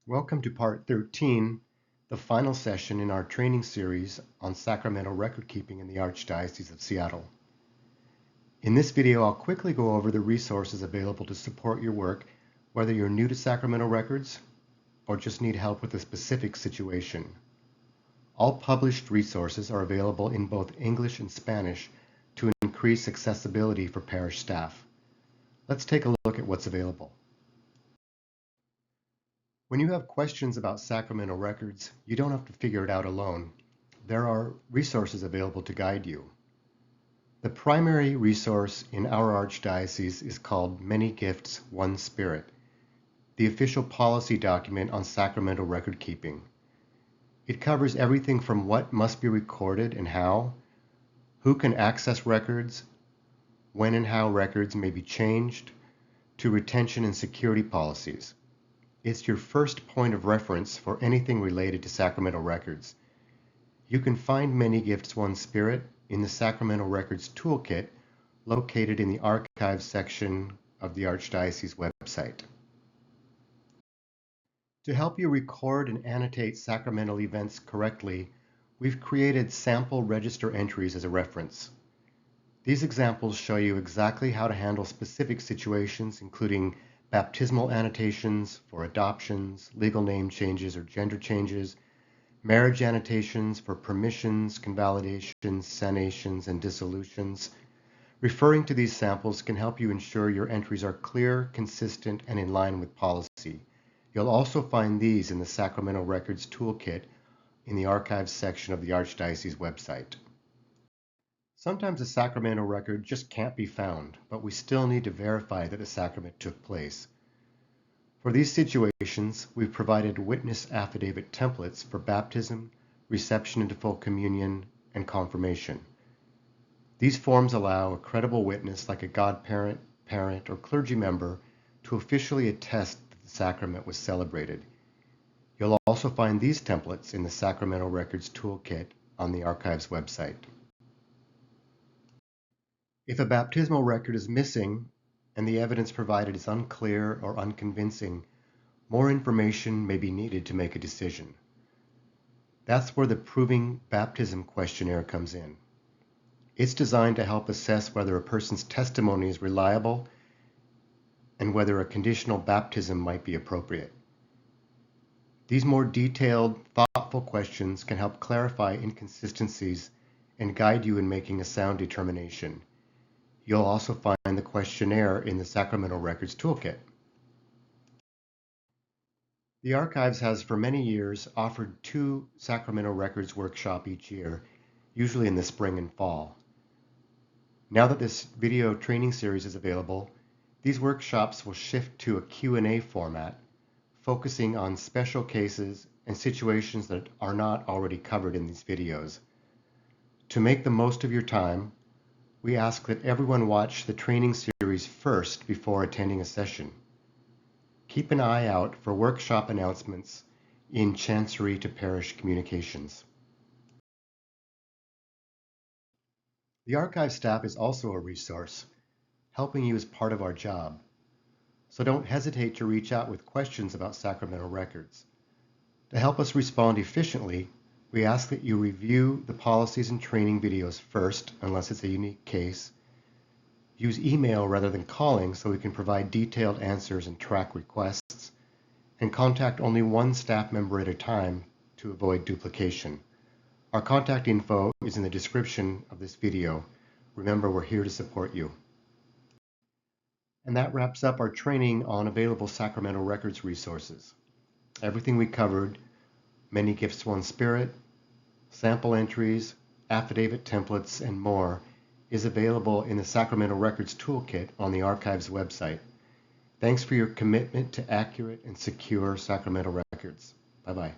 Welcome to part 13, the final session in our training series on sacramental record keeping in the Archdiocese of Seattle. In this video, I'll quickly go over the resources available to support your work, whether you're new to sacramental records or just need help with a specific situation. All published resources are available in both English and Spanish to increase accessibility for parish staff. Let's take a look at what's available. When you have questions about sacramental records, you don't have to figure it out alone. There are resources available to guide you. The primary resource in our Archdiocese is called Many Gifts, One Spirit, the official policy document on sacramental record keeping. It covers everything from what must be recorded and how, who can access records, when and how records may be changed, to retention and security policies. It's your first point of reference for anything related to sacramental records. You can find Many Gifts, One Spirit in the Sacramental Records Toolkit located in the Archives section of the Archdiocese website. To help you record and annotate sacramental events correctly, we've created sample register entries as a reference. These examples show you exactly how to handle specific situations, including baptismal annotations for adoptions, legal name changes or gender changes, marriage annotations for permissions, convalidations, sanations, and dissolutions. Referring to these samples can help you ensure your entries are clear, consistent, and in line with policy. You'll also find these in the Sacramental Records Toolkit in the Archives section of the Archdiocese website. Sometimes a sacramental record just can't be found, but we still need to verify that the sacrament took place. For these situations, we've provided witness affidavit templates for baptism, reception into full communion, and confirmation. These forms allow a credible witness like a godparent, parent, or clergy member to officially attest that the sacrament was celebrated. You'll also find these templates in the Sacramental Records Toolkit on the Archives website. If a baptismal record is missing and the evidence provided is unclear or unconvincing, more information may be needed to make a decision. That's where the Proving Baptism questionnaire comes in. It's designed to help assess whether a person's testimony is reliable and whether a conditional baptism might be appropriate. These more detailed, thoughtful questions can help clarify inconsistencies and guide you in making a sound determination. You'll also find the questionnaire in the Sacramental Records Toolkit. The Archives has for many years offered 2 sacramental records workshops each year, usually in the spring and fall. Now that this video training series is available, these workshops will shift to a Q&A format, focusing on special cases and situations that are not already covered in these videos. To make the most of your time, we ask that everyone watch the training series first before attending a session. Keep an eye out for workshop announcements in Chancery to Parish communications. The archive staff is also a resource. Helping you is part of our job. So don't hesitate to reach out with questions about sacramental records. To help us respond efficiently, we ask that you review the policies and training videos first, unless it's a unique case. Use email rather than calling so we can provide detailed answers and track requests. And contact only one staff member at a time to avoid duplication. Our contact info is in the description of this video. Remember, we're here to support you. And that wraps up our training on available sacramental records resources. Everything we covered, Many Gifts, One Spirit, sample entries, affidavit templates, and more, is available in the Sacramental Records Toolkit on the Archives website. Thanks for your commitment to accurate and secure sacramental records. Bye-bye.